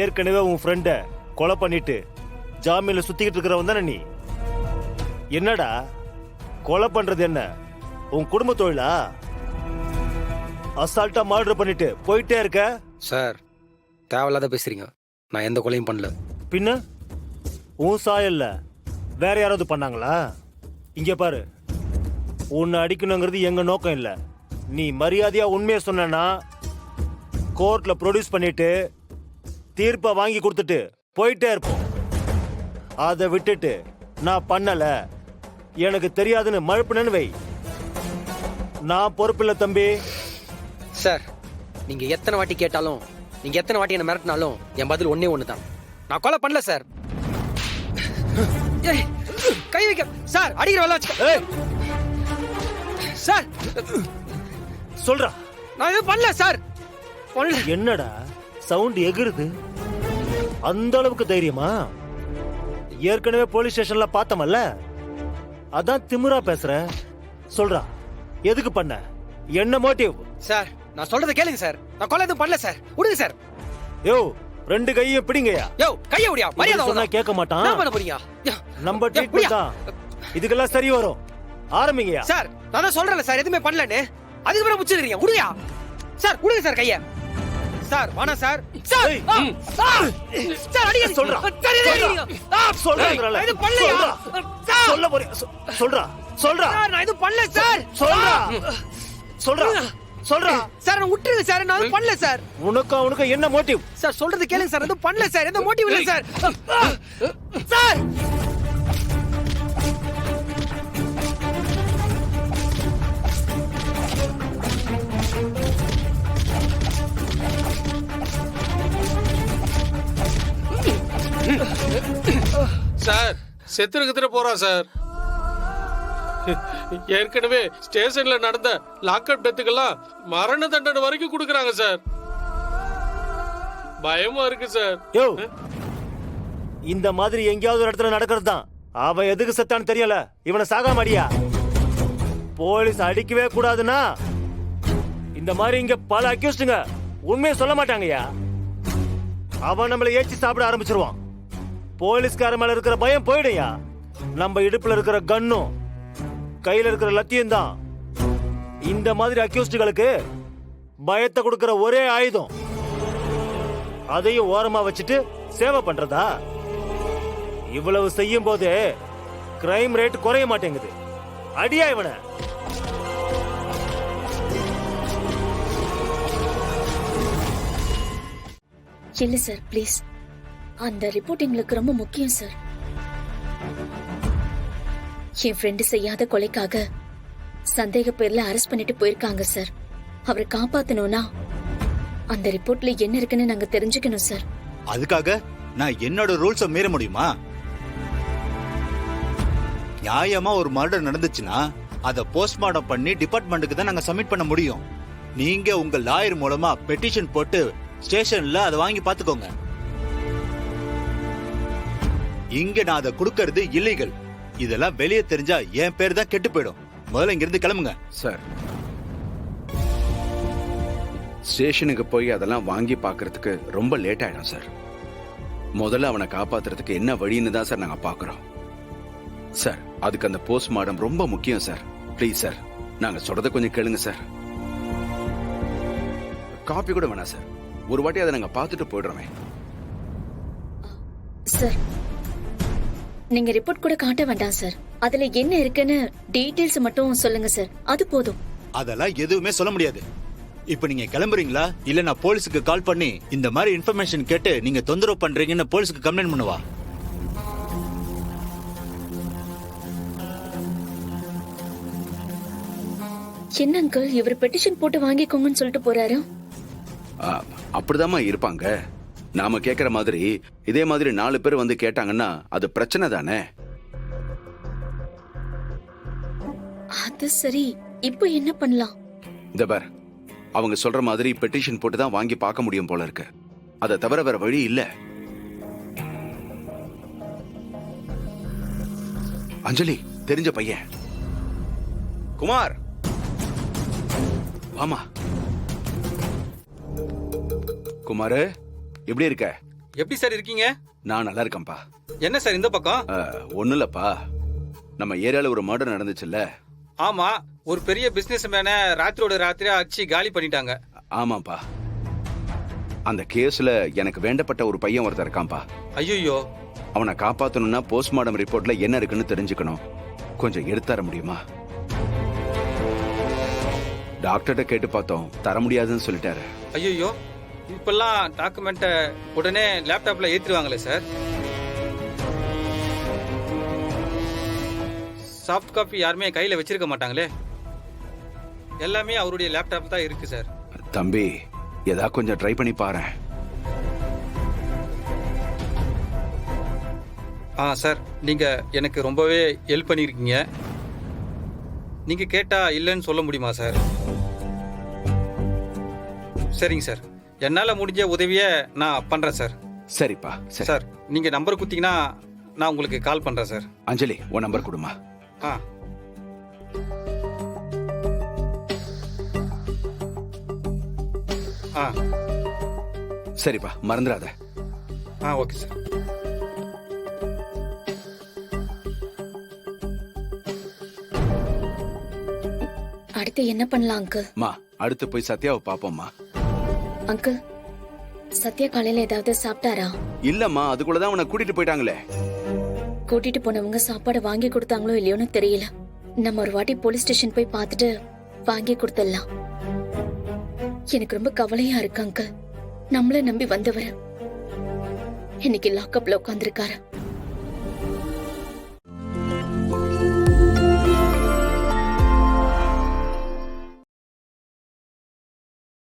ஏற்கனவே உன் ஃப்ரெண்ட கொலை பண்ணிட்டு ஜாமீன்ல சுத்திக்கிட்டு இருக்கிறவன் தானே நீ? என்னடா கொலை பண்றது என்ன உன் குடும்ப தொழிலா? அசால்ட்டா மர்டர் பண்ணிட்டு போயிட்டே இருக்க. சார் தேவையில்லாத பேசுறீங்க. நான் எந்த கொலையும் பண்ணல. பின்ன உன் சாயல்ல வேற யாராவது பண்ணாங்களா? இங்க பாரு, உன்னை அடிக்கணுங்கிறது எங்க நோக்கம் இல்ல. நீ மரியாதையா உண்மையை சொன்னா கோர்ட்ல ப்ரொடியூஸ் பண்ணிட்டு தீர்ப்பை வாங்கி கொடுத்துட்டு போயிட்டே இருப்போம். அதை விட்டுட்டு நான் பண்ணல, எனக்கு தெரியாதுன்னு மழுப்புனு வை. நான் பொறுப்பில்லை தம்பி. சார் நீங்க எத்தனை வாட்டி கேட்டாலும், நீங்க எத்தனை வாட்டி என்ன மிரட்டினாலும் என் பதில் ஒன்னே ஒண்ணுதான். நான் கொலை பண்ணல சார். கை வைக்க சார், அடிக்கிற வேலை வச்சுக்க சார். சொல்றா. நான் எதுவும் பண்ணல சார். என்னடா சவுண்ட் எகிருது? அந்த அளவுக்கு தைரியமா? ஏற்கனவே போலீஸ் ஸ்டேஷன்ல பார்த்தமல்ல, அதான் திமிரா பேசுற. சொல்றா, எதுக்கு பண்ண? என்ன மோட்டிவ்? சார் நான் சொல்றதை கேளுங்க சார். நான் கொலை எதுவும் பண்ணல சார். விடுங்க சார். யோ, ரெண்டு கையும் பிடிங்கயா. யோ, கையை விடியா. மரியாதை சொன்னா கேட்க மாட்டான். என்ன பண்ண போறீங்க? நம்ம ட்ரீட்மென்ட் தான் இதுக்கெல்லாம் சரி வரும். ஆரம்பிங்கயா. சார் நான் தான் சொல்றேன்ல சார், எதுவுமே பண்ணலன்னு. அதுக்கு மேல முச்சிடுறீங்க. விடுயா சார். விடுங்க சார் கையை. சார் வாணா சார். சார் சார் அடிங்க. சொல்றா. சொல்றா. இது பண்ணலையா? சொல்ல போறீ. சொல்றா. சொல்றா. நான் இது பண்ணல சார். சொல்றா. சொல்றா. சொல்றா. சார் நான் விட்டுருங்க சார். நான் இது பண்ணல சார். உனக்கு என்ன மோட்டிவ்? சார் சொல்றது கேளுங்க சார். எதுவும் பண்ணல சார். எந்த மோட்டிவ் இல்ல சார். சார் சார் செத்துருக்குற போறான் சார். ஏற்கனவே ஸ்டேஷன்ல நடந்த லாக்அப் டெத்துக்கெல்லாம் மரண தண்டனை வரைக்கும் கொடுக்கறாங்க சார். பயமா இருக்கு சார். யோ, இந்த மாதிரி எங்கேயாவது ஒரு இடத்துல நடக்கிறது தான். அவன் எதுக்கு செத்தான்னு தெரியல. இவனை சாகாம அடியா. போலீஸ் அடிக்கவே கூடாதுன்னா இந்த மாதிரி இங்க பல அக்யூஸ்டுங்க உண்மையை சொல்ல மாட்டாங்கய்யா. அவன் நம்மளை ஏச்சி சாப்பிட ஆரம்பிச்சிருவான். போலீஸ்கார மேல இருக்கிற பயம் போயிடுயா. நம்ம இடுப்புல இருக்கிற கன்னும் கையில இருக்கிற லத்தியும் தான் இந்த மாதிரி அக்யூஸ்டுகளுக்கு பயத்தை கொடுக்கிற ஒரே ஆயுதம். அதையும் ஓரமா வச்சுட்டு சேவை பண்றதா? இவ்வளவு செய்யும் போது கிரைம் ரேட் குறைய மாட்டேங்குது. அடியா இவனை. இல்ல சார், ப்ளீஸ். அந்த ரிப்போர்ட் எங்களுக்கு ரொம்ப முக்கியம் சார். என் ஃப்ரெண்டு செய்யாத கொலைக்காக சந்தேக பேர்ல அரெஸ்ட் பண்ணிட்டு போயிருக்காங்க சார். அவரை காப்பாத்தணும்னா அந்த ரிப்போர்ட்ல என்ன இருக்குன்னு நாங்க தெரிஞ்சுக்கணும் சார். அதுக்காக நான் என்னோட ரூல்ஸ மீற முடியுமா? நியாயமா ஒரு மர்டர் நடந்துச்சுன்னா அத போஸ்ட்மார்ட்டம் பண்ணி டிபார்ட்மெண்ட்டுக்கு தான் நாங்க சப்மிட் பண்ண முடியும். நீங்க உங்க லாயர் மூலமா பெட்டிஷன் போட்டு ஸ்டேஷன்ல அதை வாங்கி பாத்துக்கோங்க. இங்க நான் அதை கொடுக்கறது இல்லீகல். இதெல்லாம் வெளியே தெரிஞ்சா என் பேர் தான் கெட்டு போயிடும். முதல்ல இங்க இருந்து கிளம்புங்க. சார் ஸ்டேஷனுக்கு போய் அதெல்லாம் வாங்கி பாக்குறதுக்கு ரொம்ப லேட் ஆயிடும் சார். முதல்ல அவனை காப்பாத்துறதுக்கு என்ன வழின்னு தான் சார் நாங்க பாக்குறோம். சார் அதுக்கு அந்த போஸ்ட்மார்ட்டம் ரொம்ப முக்கியம் சார். ப்ளீஸ் சார், நாங்க சொல்றத கொஞ்சம் கேளுங்க சார். காப்பி கூட வேணாம் சார். ஒரு வாட்டி அதை நாங்க பார்த்துட்டு போயிடுறோமே. சார் நீங்க ரிப்போர்ட் கூட காட்ட வேண்டாம் சார். அதுல என்ன இருக்குன்னு டீடைல்ஸ் மட்டும் சொல்லுங்க சார். அது போதும். அதெல்லாம் எதுவுமே சொல்ல முடியாது. இப்ப நீங்க கிளம்புறீங்களா இல்ல நான் போலீஸுக்கு கால் பண்ணி இந்த மாதிரி இன்ஃபர்மேஷன் கேட்டு நீங்க தொந்தரவு பண்றீங்கன்னு போலீஸுக்கு கம்ப்ளைண்ட் பண்ணுவா? என்ன அங்கிள், இவர் பெட்டிஷன் போட்டு வாங்கிக்கோங்கன்னு சொல்லிட்டு போறாரு. அப்படிதாம்மா இருப்பாங்க. நாம கேக்குற மாதிரி இதே மாதிரி 4 பேர் வந்து கேட்டாங்கன்னா அது பிரச்சனை தானே. அது சரி, இப்போ என்ன பண்ணலாம்? இந்த பார், அவங்க சொல்ற மாதிரி பெட்டிஷன் போட்டு தான் வாங்கி பார்க்க முடியும் போல இருக்கு. அதை தவிர வேற வழி இல்ல. அஞ்சலி தெரிஞ்ச பையன் குமார், வாமா. குமாரு எப்படி இருக்க? எப்படி சார் இருக்கீங்க? நான் நல்லா இருக்கேன்ப்பா. என்ன சார் இந்த பக்கம்? ஒன்றும் இல்லப்பா, நம்ம ஏரியால ஒரு மர்டர் நடந்துச்சுல்ல? ஆமா, ஒரு பெரிய பிசினஸ் மேனை ராத்திரியோட ராத்திரியா அடிச்சு காலி பண்ணிட்டாங்க. ஆமாப்பா, அந்த கேஸ்ல எனக்கு வேண்டப்பட்ட ஒரு பையன் ஒருத்தர் இருக்கான்ப்பா. ஐயோ, அவனை காப்பாத்தணும்னா போஸ்ட்மார்டம் ரிப்போர்ட்ல என்ன இருக்குன்னு தெரிஞ்சுக்கணும். கொஞ்சம் எடுத்து தர முடியுமா? டாக்டர்கிட்ட கேட்டு பார்த்தோம், தர முடியாதுன்னு சொல்லிட்டாரு. ஐயோ, இப்பெல்லாம் டாக்குமெண்ட்டை உடனே லேப்டாப்ல ஏற்றிடுவாங்களே சார். சாஃப்ட் காப்பி யாருமே கையில வச்சிருக்க மாட்டாங்களே. எல்லாமே அவருடைய லேப்டாப் தான் இருக்கு சார். தம்பி, ஏதா கொஞ்சம் ட்ரை பண்ணி பாரு. சார், நீங்க எனக்கு ரொம்பவே ஹெல்ப் பண்ணியிருக்கீங்க. நீங்க கேட்டா இல்லைன்னு சொல்ல முடியுமா சார்? சரிங்க சார், என்னால முடிஞ்ச உதவியை நான் பண்றேன் சார். சரிப்பா, சரி. சார், நீங்க நம்பர் குத்தீங்கன்னா நான் உங்களுக்கு கால் பண்றேன் சார். அஞ்சலி, உன் நம்பர் கொடுமா. ஆ ஆ சரிப்பா, மறந்துடாத. Okay sir. அடுத்து என்ன பண்ணலாம் அங்கிள்? மா, அடுத்து போய் சத்யாவை பாப்போம்மா. அங்கிள், சத்யா காலையில ஏதாவது சாப்பிட்டாரா? இல்லம்மா, அதுக்குள்ளதான் அவனை கூட்டிட்டு போயிட்டாங்களே. கூட்டிட்டு போனவங்க சாப்பாடு வாங்கி கொடுத்தாங்களோ இல்லையோன்னு தெரியல. நம்ம ஒரு வாட்டி போலீஸ் ஸ்டேஷன் போய் பார்த்துட்டு வாங்கி கொடுத்துடலாம். எனக்கு ரொம்ப கவலையா இருக்கு அங்கிள். நம்மள நம்பி வந்தவர் இன்னைக்கு லாக்அப்ல உட்கார்ந்திருக்காரு.